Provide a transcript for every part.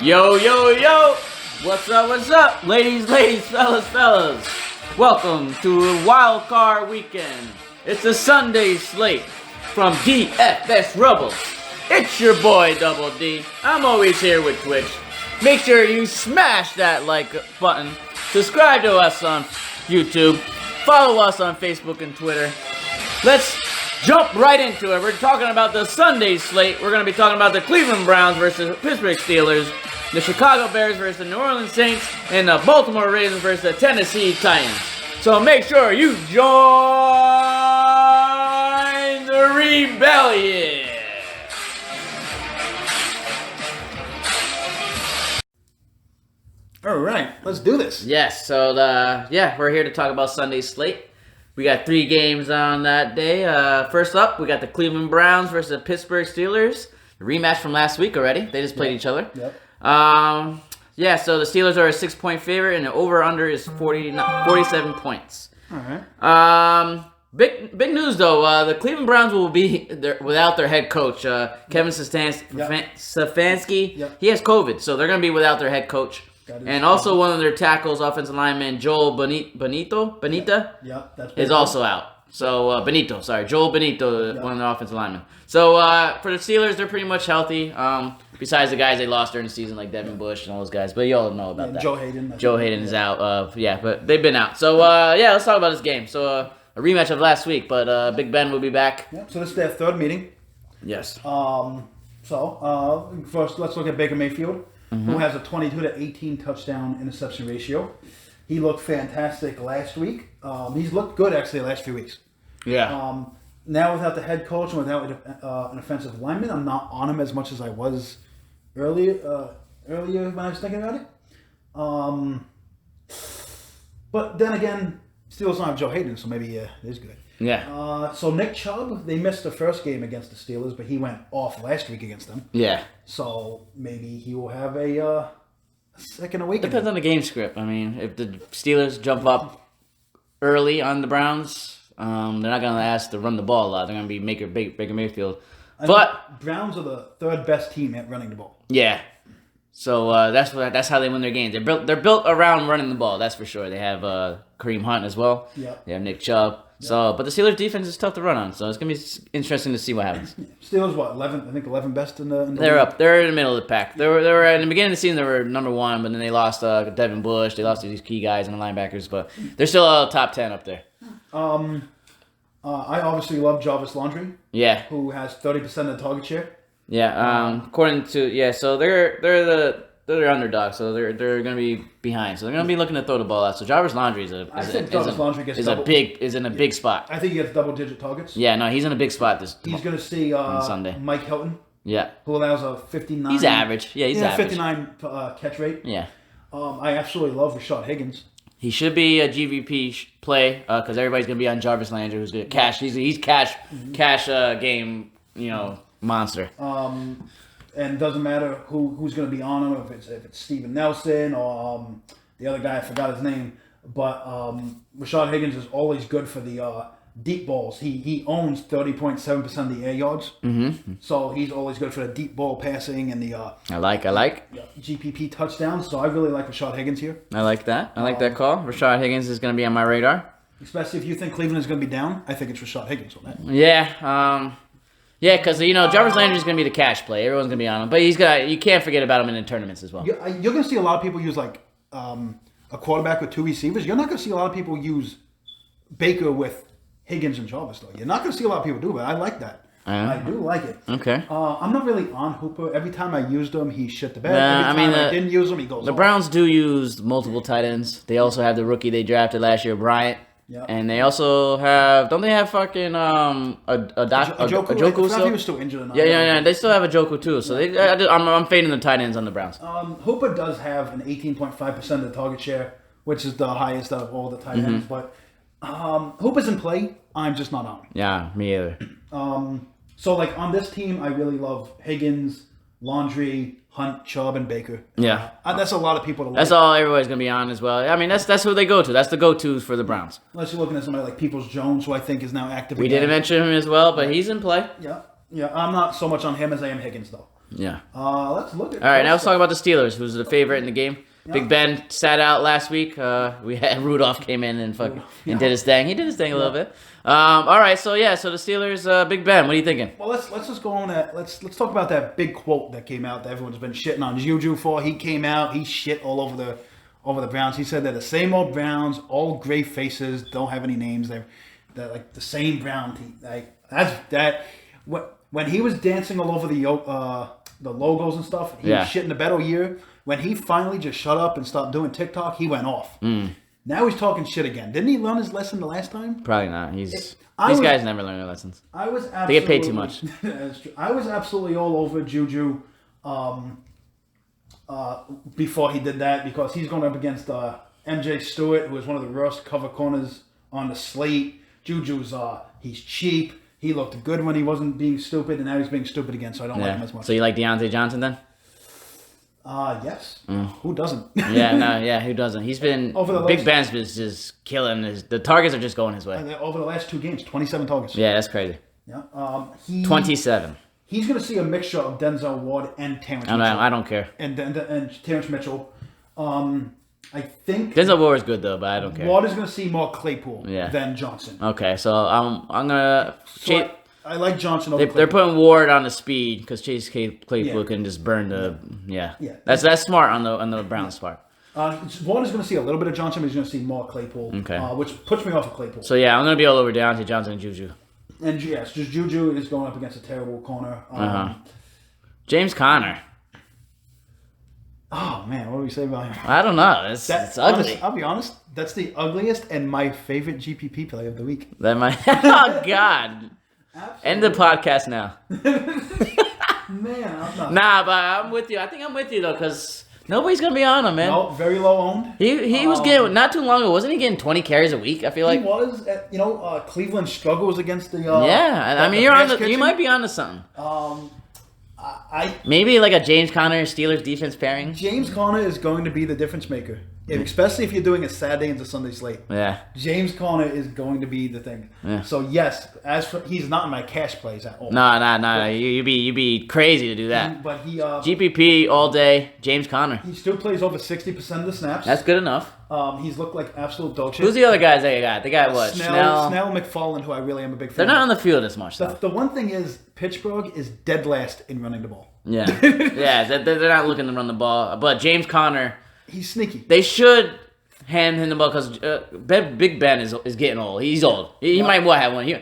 Yo, yo, yo! What's up, ladies, fellas? Welcome to Wild Card Weekend. It's a Sunday slate from DFS Rebels. It's your boy, Double D. I'm always here with Twitch. Make sure you smash that like button. Subscribe to us on YouTube. Follow us on Facebook and Twitter. Let's jump right into it. We're talking about the Sunday slate. We're going to be talking about the Cleveland Browns versus Pittsburgh Steelers, the Chicago Bears versus the New Orleans Saints, and the Baltimore Ravens versus the Tennessee Titans. So make sure you join the rebellion. All right, let's do this. Yes, so we're here to talk about Sunday slate. We got 3 games on that day. First up, we got the Cleveland Browns versus the Pittsburgh Steelers. The rematch from last week already. They just played each other. Yep. So the Steelers are a 6-point favorite, and the over/under is 47 points. All right. Big news though. The Cleveland Browns will be without their head coach, Kevin Stefanski. Yep. He has COVID, so they're going to be without their head coach. And also one of their tackles, offensive lineman Joel Benita, is also out. So Joel Benito, one of the offensive linemen. So for the Steelers, they're pretty much healthy. Besides the guys they lost during the season, like Devin Bush and all those guys. But you all know about that. Joe Hayden. Joe Hayden is out. But they've been out. So let's talk about this game. So a rematch of last week, but Big Ben will be back. Yep. So this is their third meeting. Yes. First, let's look at Baker Mayfield, who has a 22-18 touchdown interception ratio. He looked fantastic last week. He's looked good actually the last few weeks. Yeah. Now without the head coach and without an offensive lineman, I'm not on him as much as I was earlier when I was thinking about it. But then again, Steelers don't have Joe Hayden, so maybe it is good. Yeah. So Nick Chubb, they missed the first game against the Steelers, but he went off last week against them. Yeah. So maybe he will have a second awakening. Depends on the game script. I mean, if the Steelers jump up early on the Browns, they're not going to ask to run the ball a lot. They're going to be Baker Mayfield. But Browns are the third best team at running the ball. Yeah. So that's how they win their games. They're built around running the ball. That's for sure. They have Kareem Hunt as well. Yep. They have Nick Chubb. Yep. So, but the Steelers' defense is tough to run on. So it's gonna be interesting to see what happens. Steelers, what 11? I think 11 best in the They're league. up. They're in the middle of the pack. They were in the beginning of the season. They were number 1, but then they lost Devin Bush. They lost these key guys and the linebackers, but they're still top 10 up there. I obviously love Jarvis Landry. Yeah. Who has 30% of the target share. Yeah. According to so they're the underdog, so they're going to be behind. So they're going to be looking to throw the ball out. So Jarvis Landry is in a big spot. I think he gets double-digit targets. Yeah, no, he's in a big spot He's going to see on Sunday. Mike Hilton. Yeah. Who allows a 59. He's average. Yeah, he's average. 59 catch rate. Yeah. I absolutely love Rashad Higgins. He should be a GVP play because everybody's going to be on Jarvis Landry, who's going to cash. He's cash game, monster. And it doesn't matter who's going to be on him, if it's Steven Nelson or the other guy, I forgot his name. But Rashad Higgins is always good for the deep balls. He owns 30.7% of the air yards. Mm-hmm. So he's always good for the deep ball passing and the I like GPP touchdowns. So I really like Rashad Higgins here. I like that. I like that call. Rashad Higgins is going to be on my radar. Especially if you think Cleveland is going to be down, I think it's Rashad Higgins on that. Yeah. Yeah, because Jarvis Landry is going to be the cash play. Everyone's going to be on him, but you can't forget about him in the tournaments as well. You're going to see a lot of people use a quarterback with 2 receivers. You're not going to see a lot of people use Baker with Higgins and Jarvis though. You're not going to see a lot of people do, but I like that. I do like it. Okay. I'm not really on Hooper. Every time I used him, he shit the bed. Every time I didn't use him, he goes. The Browns do use multiple tight ends. They also have the rookie they drafted last year, Bryant. Yep. And they also have, don't they have fucking Ajoku still? He was still injured. Yeah. They still have Ajoku too. So I'm fading the tight ends on the Browns. Hooper does have an 18.5% of the target share, which is the highest out of all the tight ends. But Hooper's in play. I'm just not on him. Yeah, me either. So on this team, I really love Higgins, Landry, Hunt, Chubb, and Baker. Yeah. That's a lot of people to like. That's all everybody's going to be on as well. I mean, that's who they go to. That's the go-tos for the Browns. Unless you're looking at somebody like Peoples-Jones, who I think is now active We again. didn't mention him as well, but he's in play. Yeah. I'm not so much on him as I am Higgins, though. Yeah. Let's look at. All right, now let's talk about the Steelers, who's the favorite in the game. Yeah. Big Ben sat out last week. We had Rudolph came in and and did his thing. He did his thing a little bit. All right, so the Steelers, Big Ben. What are you thinking? Well, let's just go on that. Let's talk about that big quote that came out that everyone's been shitting on Juju for. He came out, he shit all over the Browns. He said they're the same old Browns, all gray faces, don't have any names. They're like the same Brown team. Like that. When he was dancing all over the logos and stuff, he was shitting the bed all year. When he finally just shut up and stopped doing TikTok, he went off. Now he's talking shit again. Didn't he learn his lesson the last time? Probably not. These guys never learn their lessons. They get paid too much. That's true. I was absolutely all over Juju before he did that because he's going up against MJ Stewart, who is one of the worst cover corners on the slate. Juju's he's cheap. He looked good when he wasn't being stupid, and now he's being stupid again, so I don't like him as much. So you like Deontay Johnson then? Yes. Who doesn't? Who doesn't? He's been Big Ben's been just killing. The targets are just going his way. Over the last 2 games, 27 targets. Yeah, that's crazy. Yeah. 27. He's going to see a mixture of Denzel Ward and Terrence Mitchell. I don't care. And Terrence Mitchell. I think Denzel Ward is good though, but I don't care. Ward is going to see more Claypool than Johnson. Okay, so I'm gonna. I like Johnson over Claypool. They're putting Ward on the speed because Chase Claypool can just burn the. Yeah. That's smart on the Browns' part. Ward is going to see a little bit of Johnson, but he's going to see more Claypool. Okay. Which puts me off of Claypool. So I'm going to be all over Deontay Johnson and Juju. And yes, just Juju is going up against a terrible corner. James Conner. Oh man, what do we say about him? I don't know. It's ugly. I'll be honest. That's the ugliest and my favorite GPP play of the week. Oh God! Absolutely. End the podcast now. Man, I'm not. Nah, but I'm with you. I think I'm with you though, because nobody's gonna be on him, man. No, very low owned. He was getting not too long ago. Wasn't he getting 20 carries a week? I feel like he was. Cleveland struggles against the. I mean, you might be onto something. Maybe like a James Conner Steelers defense pairing. James Conner is going to be the difference maker, especially if you're doing a Saturday into Sunday slate. Yeah. James Conner is going to be the thing. Yeah. So yes, he's not in my cash plays at all. No. You'd be crazy to do that. But he GPP all day. James Conner. He still plays over 60% of the snaps. That's good enough. He's looked like absolute dog shit. Who's the other guys they got? They got what? Snell, McFarland, who I really am a big fan. They're not on the field as much though. The one thing is Pittsburgh is dead last in running the ball. Yeah, they're not looking to run the ball. But James Conner, he's sneaky. They should hand him the ball because Big Ben is getting old. He's old. He might have one. We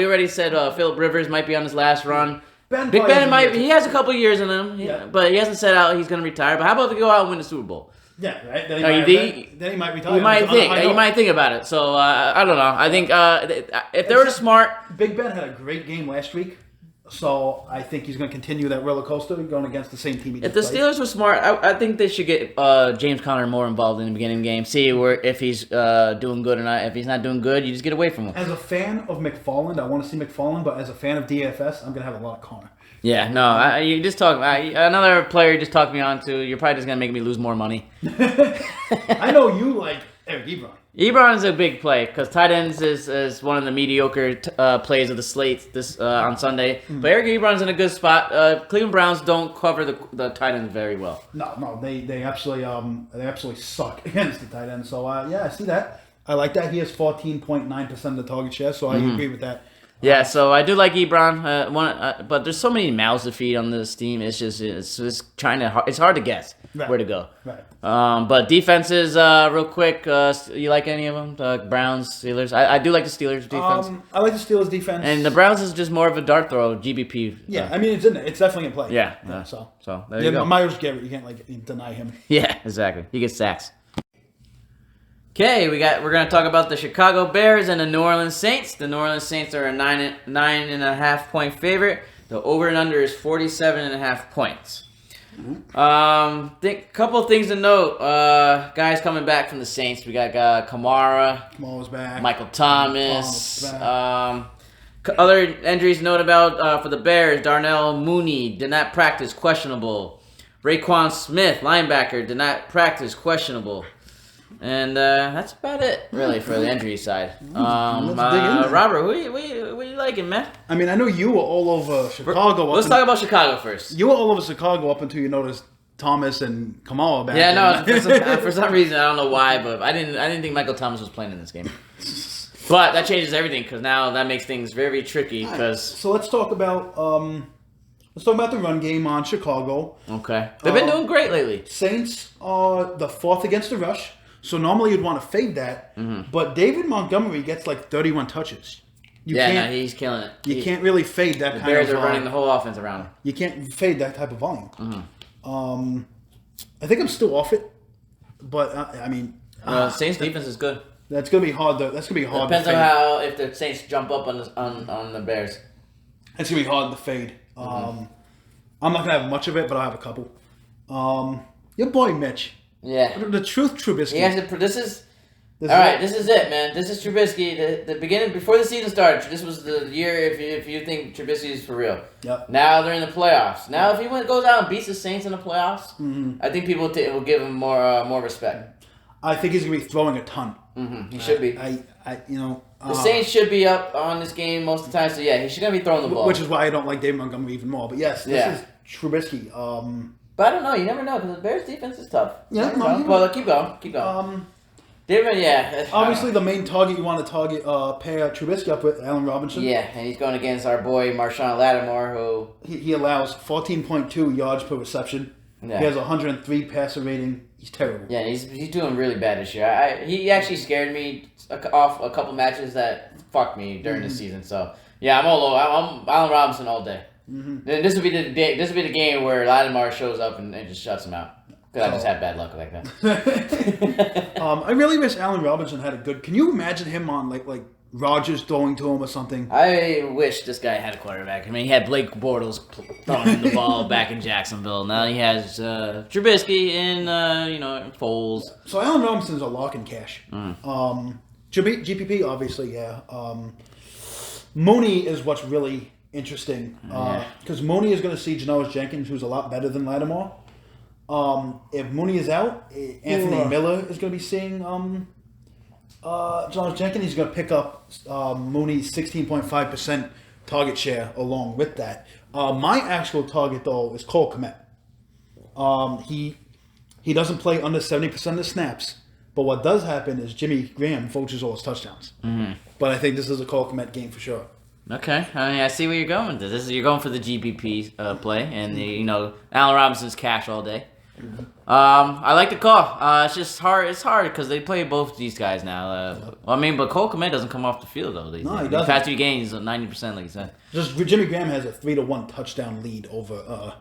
already said Phillip Rivers might be on his last run. Big Ben might. He has a couple years in him, but he hasn't said out he's going to retire. But how about they go out and win the Super Bowl? Yeah, right. Then he might retire. You might think about it. So I don't know. I think if they were smart, Big Ben had a great game last week. So I think he's going to continue that roller coaster going against the same team. If the Steelers were smart, I think they should get James Conner more involved in the beginning of the game. See if he's doing good or not. If he's not doing good, you just get away from him. As a fan of McFarland, I want to see McFarland, but as a fan of DFS, I'm going to have a lot of Conner. Yeah, no, you just talk. Another player you just talked me on to. You're probably just going to make me lose more money. I know you like Eric Ebron. Ebron is a big play because tight ends is one of the mediocre plays of the slate on Sunday. Mm-hmm. But Eric Ebron's in a good spot. Cleveland Browns don't cover the tight ends very well. No, they absolutely suck against the tight end. So I see that. I like that. He has 14.9% of the target share, so I agree with that. Yeah, so I do like Ebron, but there's so many mouths to feed on this team. It's just it's hard to guess where to go. Right. But defenses, real quick, you like any of them? The Browns, Steelers. I do like the Steelers defense. I like the Steelers defense, and the Browns is just more of a dart throw GBP. Yeah, I mean it's in there. It's definitely in play. Yeah. So there you go. Myers Garrett, you can't deny him. Yeah, exactly. He gets sacks. Okay, we're gonna talk about the Chicago Bears and the New Orleans Saints. The New Orleans Saints are a 9.5 point favorite. The over and under is 47.5 points. Couple of things to note. Guys coming back from the Saints. We got Kamara. Kamara's back. Michael Thomas. Other injuries to note about for the Bears. Darnell Mooney did not practice, questionable. Raekwon Smith, linebacker, did not practice, questionable. And that's about it, really, for the injury side. Let's dig in there. Robert, what you liking, man? I mean, I know you were all over Chicago. Let's talk about Chicago first. You were all over Chicago up until you noticed Thomas and Kamala back. Yeah, no, for some reason, I don't know why, but I didn't think Michael Thomas was playing in this game. But that changes everything, because now that makes things very tricky, because... So let's talk about the run game on Chicago. Okay. They've been doing great lately. Saints are the fourth against the rush, so normally you'd want to fade that. Mm-hmm. But David Montgomery gets like 31 touches. He's killing it. You can't really fade that kind of... The Bears are running the whole offense around him. You can't fade that type of volume. Mm-hmm. I think I'm still off it, but I mean... Saints defense is good. That's gonna be hard. Depends on how if the Saints jump up on the Bears. It's gonna be hard to fade. I'm not gonna have much of it, but I'll have a couple. Your boy Mitch. Yeah. The truth, Trubisky. This is it, man. This is Trubisky. The beginning before the season started. This was the year if you think Trubisky is for real. Yep. Now they're in the playoffs. Now if he goes out and beats the Saints in the playoffs, I think people will give him more respect. I think he's gonna be throwing a ton. Mm-hmm. He should be. The Saints should be up on this game most of the time, so yeah, he's gonna be throwing the ball. Which is why I don't like David Montgomery even more. But yes, this is Trubisky. But I don't know. You never know because the Bears' defense is tough. Yeah. Well, keep going. David, obviously, the main target you want to pair Trubisky up with Allen Robinson. Yeah, and he's going against our boy Marshawn Lattimore, who he allows 14.2 yards per reception. Yeah. He has 103 passer rating. He's terrible. Yeah, he's doing really bad this year. He actually scared me off a couple matches that fucked me during the season. So yeah, I'm Allen Robinson all day. Mm-hmm. Then this would be the game where Lattimore shows up and just shuts him out. Because I just had bad luck like that. I really wish Allen Robinson had a good. Can you imagine him on like Rodgers throwing to him or something? I wish this guy had a quarterback. I mean, he had Blake Bortles throwing him the ball back in Jacksonville. Now he has Trubisky and Foles. So Allen Robinson's a lock in cash. GPP obviously, yeah. Mooney is what's really interesting because Mooney is going to see Janoris Jenkins, who's a lot better than Lattimore. If Mooney is out, Anthony Miller is going to be seeing Janoris Jenkins. He's going to pick up Mooney's 16.5% target share along with that. My actual target, though, is Cole Kmet. He doesn't play under 70% of the snaps, but what does happen is Jimmy Graham vultures all his touchdowns. Mm-hmm. But I think this is a Cole Kmet game for sure. Okay, I mean, I see where you're going with this. You're going for the GPP play, and Allen Robinson's cash all day. I like the call. It's just hard. It's hard because they play both these guys now. But Cole Kmet doesn't come off the field though. No, he doesn't. The past 2 games, 90%, like you said. Just Jimmy Graham has a 3-1 touchdown lead over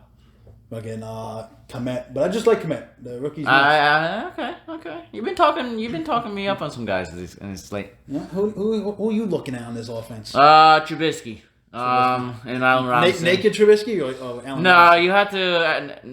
Kmet. But I just like Kmet. The rookie's okay. You've been talking me up on some guys in this slate. Yeah. Who are you looking at on this offense? Trubisky. And Allen Robinson. Naked Trubisky or Allen? No, Robinson?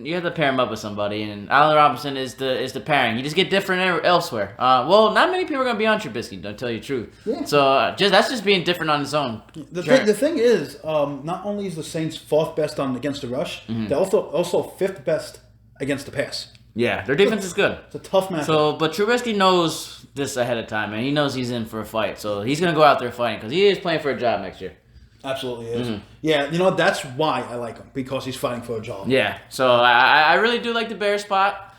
you have to pair him up with somebody, and Allen Robinson is the pairing. You just get different elsewhere. Not many people are gonna be on Trubisky, to tell you the truth. Yeah. So that's just being different on his own. The thing is, not only is the Saints 4th best against the rush, they're also 5th best against the pass. Yeah, their defense is good. It's a tough matchup. So, but Trubisky knows this ahead of time, and he knows he's in for a fight. So he's gonna go out there fighting because he is playing for a job next year. Absolutely is. Mm-hmm. Yeah, that's why I like him, because he's fighting for a job. Yeah, so I really do like the Bears spot.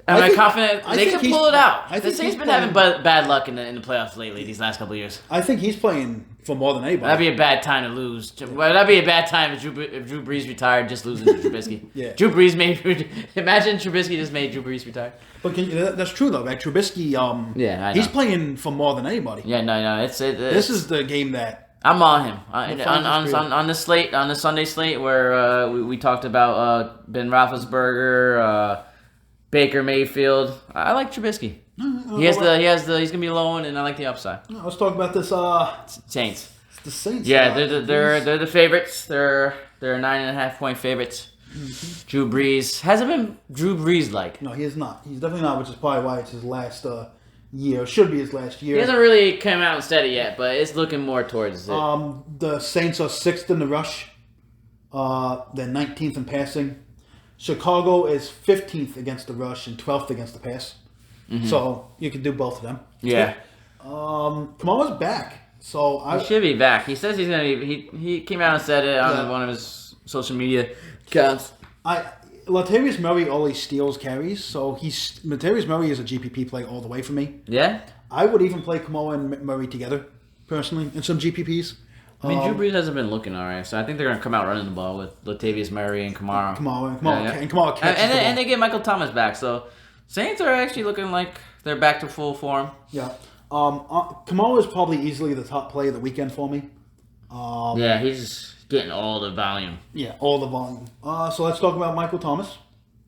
I'm confident they can pull it out. The Saints been having bad luck in the playoffs lately these last couple of years. I think he's playing for more than anybody. That'd be a bad time to lose. That'd be a bad time if Drew Brees retired, just losing to Trubisky. Yeah. Drew Brees imagine Trubisky just made Drew Brees retire. But that's true though. Like Trubisky, I know. He's playing for more than anybody. Yeah, no. This is the game that. I'm on him on the slate, on the Sunday slate where we talked about Ben Roethlisberger, Baker Mayfield. I like Trubisky. He's gonna be low and I like the upside. Let's talk about this. Saints. It's the Saints. Yeah, they're the favorites. They're 9.5-point favorites. Mm-hmm. Drew Brees hasn't been Drew Brees like. No, he is not. He's definitely not, which is probably why it's his last year. Should be his last year. He hasn't really come out and steady yet, but it's looking more towards it. The Saints are 6th in the rush. They're 19th in passing. Chicago is 15th against the rush and 12th against the pass. So you can do both of them. Yeah. Kamala's back. So He should be back. He says he's gonna be. He came out and said it on one of his social media accounts. Latavius Murray always steals carries, so Latavius Murray is a GPP play all the way for me. Yeah. I would even play Kamala and Murray together, personally, in some GPPs. I mean, Drew Brees hasn't been looking all right, so I think they're going to come out running the ball with Latavius Murray and Kamara. Kamara catches and they get Michael Thomas back, so Saints are actually looking like they're back to full form. Yeah. Kamara is probably easily the top play of the weekend for me. Yeah, he's getting all the volume. Yeah, all the volume. So let's talk about Michael Thomas.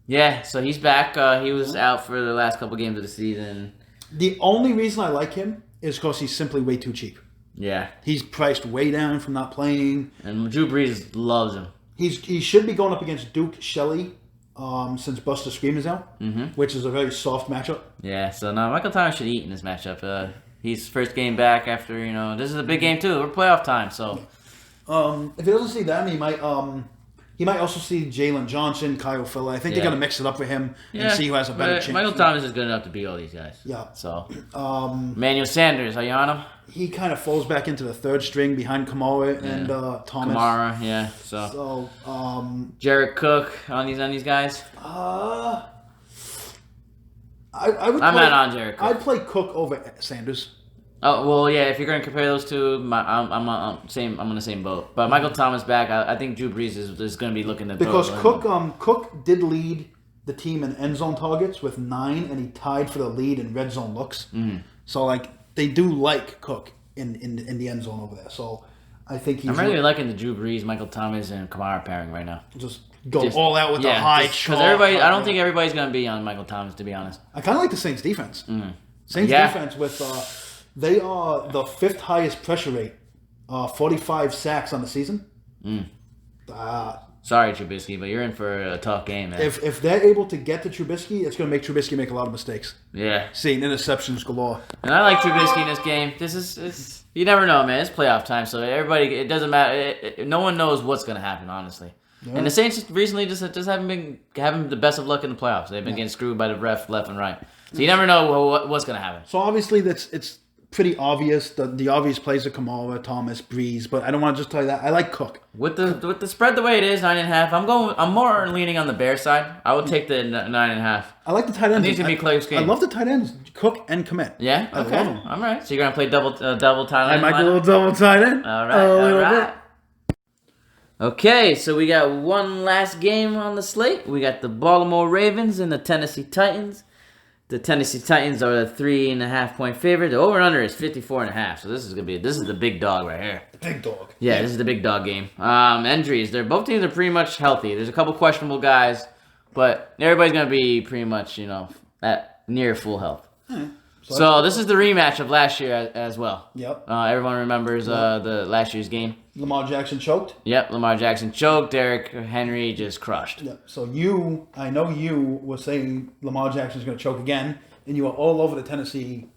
Yeah, so he's back. He was out for the last couple games of the season. The only reason I like him is because he's simply way too cheap. Yeah. He's priced way down from not playing. And Drew Brees loves him. He should be going up against Duke Shelley since Buster Scream is out, which is a very soft matchup. Yeah, so now Michael Thomas should eat in this matchup. He's first game back after, this is a big game too. We're playoff time, so. If he doesn't see them, he might also see Jalen Johnson, Kyle Fuller. I think they're going to mix it up for him and see who has a better chance. Michael Thomas is good enough to beat all these guys. Yeah. So, Emmanuel Sanders, are you on him? He kind of falls back into the third string behind Kamara and Thomas. Kamara, yeah. So Jared Cook on these guys. I would. I'm not on Jared Cook. I'd play Cook over Sanders. Oh well, yeah. If you're going to compare those two, I'm on the same boat. But Michael Thomas back, I think Drew Brees is going to be looking to because Cook did lead the team in end zone targets with 9, and he tied for the lead in red zone looks. So they do like Cook in the end zone over there. So I think I'm really liking the Drew Brees, Michael Thomas, and Kamara pairing right now. Just go all out with the high. Because I don't think everybody's going to be on Michael Thomas, to be honest. I kind of like the Saints defense. Saints defense with they are the 5th highest pressure rate, 45 sacks on the season. Sorry, Trubisky, but you're in for a tough game, man. If they're able to get to Trubisky, it's going to make Trubisky make a lot of mistakes. Yeah. Seeing interceptions galore. And I like Trubisky in this game. It's you never know, man. It's playoff time, so it doesn't matter. No one knows what's going to happen, honestly. Yeah. And the Saints recently just haven't been having the best of luck in the playoffs. They've been getting screwed by the ref left and right. So you never know what's going to happen. So obviously it's pretty obvious. The obvious plays are Kamara, Thomas, Breeze, but I don't want to just tell you that. I like Cook. With the spread the way it is, 9.5. I'm more leaning on the Bear side. I would take the 9.5. I like the tight ends. It needs to be a close game. I love the tight ends, Cook and Komet. Yeah, okay, all right. So you're gonna play double tight end. I might do a little double tight end. All right. Okay, so we got one last game on the slate. We got the Baltimore Ravens and the Tennessee Titans. The Tennessee Titans are a 3.5 point favorite. The over and under is 54.5. So this is the big dog right here. The big dog. Yeah, this is the big dog game. Injuries. Both teams are pretty much healthy. There's a couple questionable guys, but everybody's gonna be pretty much at near full health. So this is the rematch of last year as well. Yep. Everyone remembers the last year's game. Lamar Jackson choked. Yep, Lamar Jackson choked. Derrick Henry just crushed. Yep. So I know you were saying Lamar Jackson's going to choke again, and you were all over the Tennessee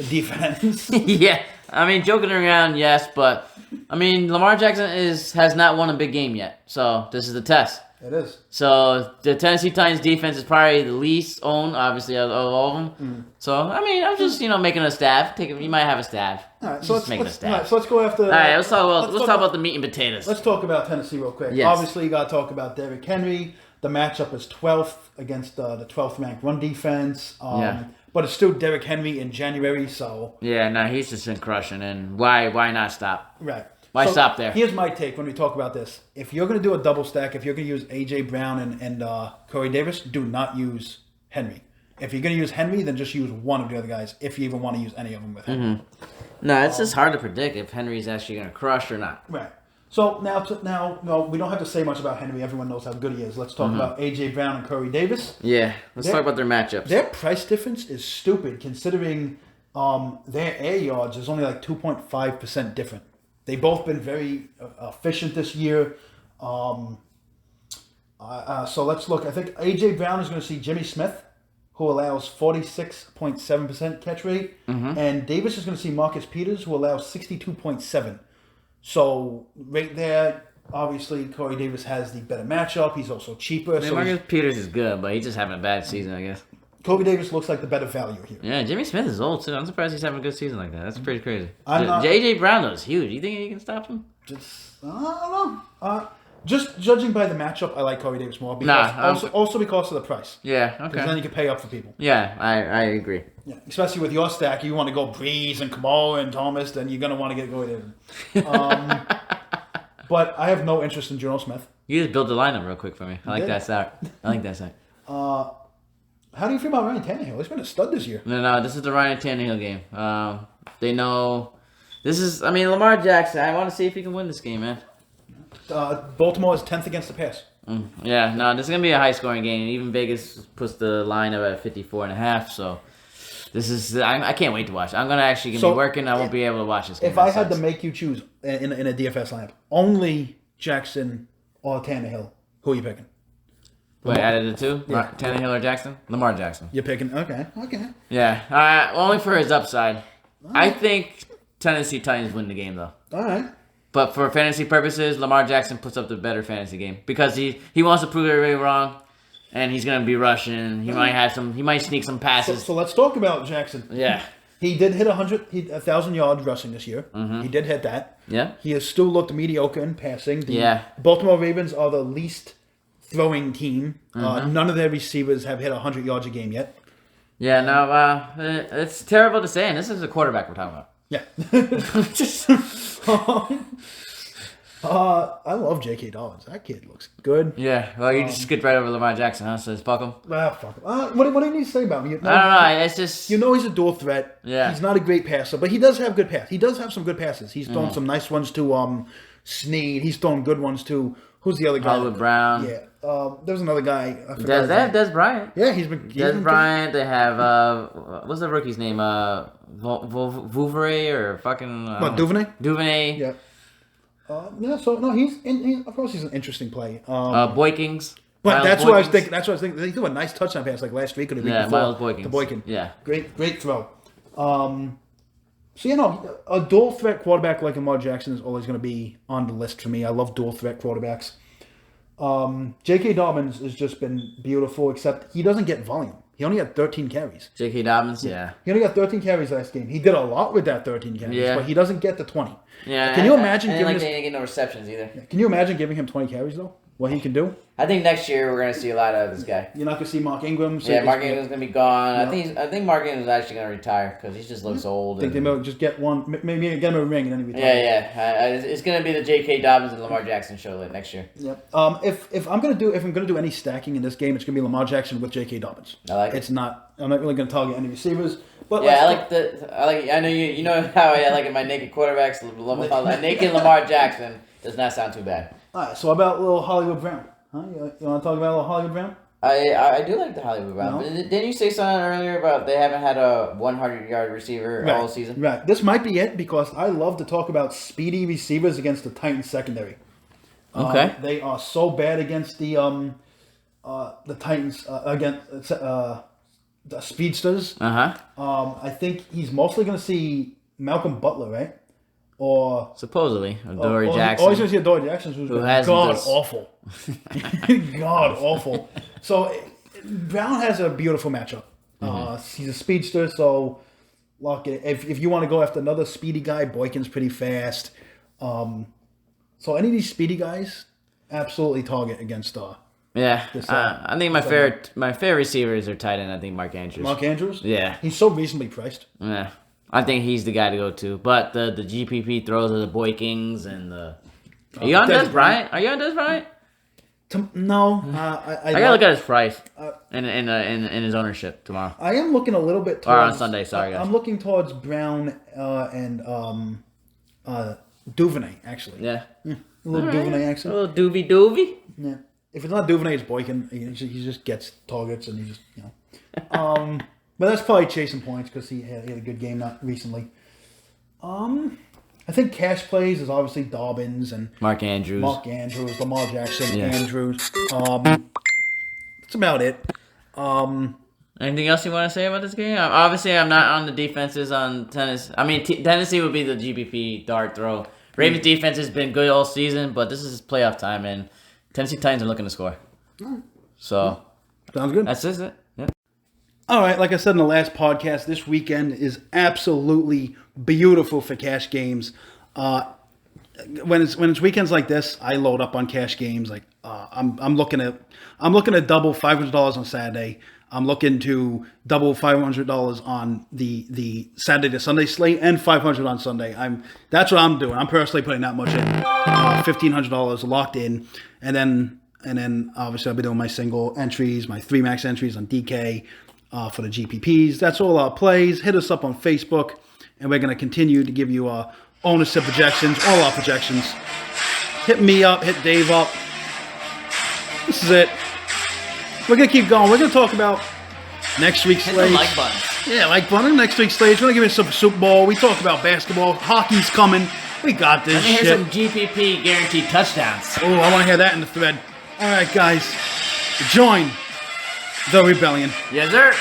defense. Yeah, I mean, joking around, yes, but I mean, Lamar Jackson has not won a big game yet, so this is the test. It is. So the Tennessee Titans defense is probably the least owned, obviously, of all of them. So I mean, I'm just making a stab. You might have a stab. All right, so making a stab. All right, so let's go after. All right, let's talk about the meat and potatoes. Let's talk about Tennessee real quick. Yes. Obviously, you got to talk about Derrick Henry. The matchup is 12th against the 12th ranked run defense. But it's still Derrick Henry in January, so. Yeah, no, he's just been crushing, and why not stop? Right. Why stop there? Here's my take when we talk about this. If you're going to do a double stack, if you're going to use A.J. Brown and Corey Davis, do not use Henry. If you're going to use Henry, then just use one of the other guys, if you even want to use any of them with Henry. No, it's just hard to predict if Henry's actually going to crush or not. Right. So now, we don't have to say much about Henry. Everyone knows how good he is. Let's talk about A.J. Brown and Corey Davis. Yeah, let's talk about their matchups. Their price difference is stupid, considering their air yards is only like 2.5% different. They've both been very efficient this year. So let's look. I think A.J. Brown is going to see Jimmy Smith, who allows 46.7% catch rate. And Davis is going to see Marcus Peters, who allows 62.7%. So right there, obviously, Corey Davis has the better matchup. He's also cheaper. Marcus Peters is good, but he's just having a bad season, I guess. Kobe Davis looks like the better value here. Yeah, Jimmy Smith is old too. I'm surprised he's having a good season like that. That's pretty crazy. I'm JJ Brown though is huge. You think he can stop him? I don't know. Just judging by the matchup, I like Kobe Davis more. Because also because of the price. Yeah, okay. Because then you can pay up for people. Yeah, I agree. Yeah, especially with your stack, you want to go Breeze and Kamala and Thomas, then you're going to want to get Kobe Davis. But I have no interest in Geno Smith. You just built the lineup real quick for me. I like that start. How do you feel about Ryan Tannehill? He's been a stud this year. No, this is the Ryan Tannehill game. They know this is. I mean, Lamar Jackson. I want to see if he can win this game, man. Baltimore is 10th against the pass. Yeah, no, this is gonna be a high-scoring game. Even Vegas puts the line up at 54.5. So this is. I can't wait to watch. I'm gonna actually be working. I won't be able to watch this game. If I had to make you choose in a DFS lineup, only Jackson or Tannehill, who are you picking? Wait, out of the two? Yeah. Tannehill or Jackson? Lamar Jackson. You're picking? Okay. Yeah, only for his upside. I think Tennessee Titans win the game, though. All right. But for fantasy purposes, Lamar Jackson puts up the better fantasy game. Because he wants to prove everybody wrong, and he's going to be rushing. He might sneak some passes. So let's talk about Jackson. Yeah. He did hit 1,000 yards rushing this year. He did hit that. Yeah. He has still looked mediocre in passing. The Yeah. Baltimore Ravens are the least throwing team. None of their receivers have hit 100 yards a game yet. Yeah, no, it's terrible to say, and this is a quarterback we're talking about. Yeah. I love J.K. Dobbins. That kid looks good. Yeah, well, you just skipped right over Lamar Jackson, huh? So fuck him. Fuck him. What do you need to say about him? I don't know. It's just he's a dual threat. Yeah. He's not a great passer, but he does have good pass. He does have some good passes. He's thrown some nice ones to Snead. He's thrown good ones to who's the other guy? Hollywood Brown. Yeah. There's another guy. They have Des Bryant. Yeah, he's been Bryant. They have what's the rookie's name? Vouvray or fucking Duvernay? Duvernay. Yeah. So no, of course he's an interesting play. Boykins. But that's what I was thinking. They threw a nice touchdown pass like last week or the week before. Miles Boykins. To Boykin. Yeah. Great throw. So a dual threat quarterback like Lamar Jackson is always going to be on the list for me. I love dual threat quarterbacks. J.K. Dobbins has just been beautiful, except he doesn't get volume. He only had 13 carries. J.K. Dobbins, yeah. He only got 13 carries last game. He did a lot with that 13 carries, but he doesn't get the 20. Yeah. Can you imagine giving him? They didn't get no receptions either. Can you imagine giving him 20 carries though? What he can do? I think next year we're gonna see a lot of this guy. You're not gonna see Mark Ingram. Mark Ingram's gonna be gone. Yeah. I think Mark Ingram's actually gonna retire because he just looks old. I think they might just get one, maybe get him a ring and then he retires. Yeah. It's gonna be the J.K. Dobbins and Lamar Jackson show next year. Yep. If I'm gonna do any stacking in this game, it's gonna be Lamar Jackson with J.K. Dobbins. I like it. It's not. I'm not really gonna target any receivers. But I know you know how I like it. My naked quarterbacks, naked Lamar Jackson does not sound too bad. All right. So about a little Hollywood Brown. Huh? You want to talk about a little Hollywood Brown? I do like the Hollywood Brown. No? But didn't you say something earlier about they haven't had a 100-yard receiver all season? Right. This might be it because I love to talk about speedy receivers against the Titans secondary. Okay. They are so bad against the Titans against the speedsters. I think he's mostly going to see Malcolm Butler, right? Or supposedly Dory Jackson. Always going to see Dory Jackson, who's god awful. God awful. So Brown has a beautiful matchup. He's a speedster, so look, if you want to go after another speedy guy, Boykin's pretty fast. So any of these speedy guys, absolutely target against yeah. I think my favorite receivers are tight end. I think Mark Andrews. Mark Andrews? Yeah. He's so reasonably priced. Yeah. I think he's the guy to go to. But the GPP throws are the Boykins and the. Are you on Des Bryant? Are you on Des Bryant? No. I gotta look at his price in his ownership tomorrow. I am looking a little bit towards. Or on Sunday, sorry guys. I'm looking towards Brown and Duvernay, actually. Yeah. A little Duvernay, actually. A little doovy. Yeah. If it's not Duvernay, it's Boykin. He just gets targets and he just, But that's probably chasing points because he had a good game not recently. I think cash plays is obviously Dobbins and Mark Andrews, Lamar Jackson, Andrews. That's about it. Anything else you want to say about this game? Obviously, I'm not on the defenses on Tennessee. I mean, Tennessee would be the GPP dart throw. Ravens defense has been good all season, but this is playoff time, and Tennessee Titans are looking to score. So sounds good. That's it. Yeah. All right, like I said in the last podcast, this weekend is absolutely beautiful for cash games. When it's weekends like this, I load up on cash games. Like I'm looking at double $500 on Saturday. I'm looking to double $500 on the Saturday to Sunday slate and $500 on Sunday. That's what I'm doing. I'm personally putting that much in, $1,500 locked in, and then obviously I'll be doing my single entries, my 3 max entries on DK for the GPPs. That's all our plays. Hit us up on Facebook, and we're going to continue to give you ownership projections, all our projections. Hit me up, hit Dave up. This is it. We're going to keep going. We're going to talk about next week's slate. Hit the like button. Yeah, like button. Next week's slate. We're going to give you some Super Bowl. We talk about basketball. Hockey's coming. We got this Let me shit. hear some GPP guaranteed touchdowns. Oh, I want to hear that in the thread. All right, guys. Join the rebellion. Yes, sir.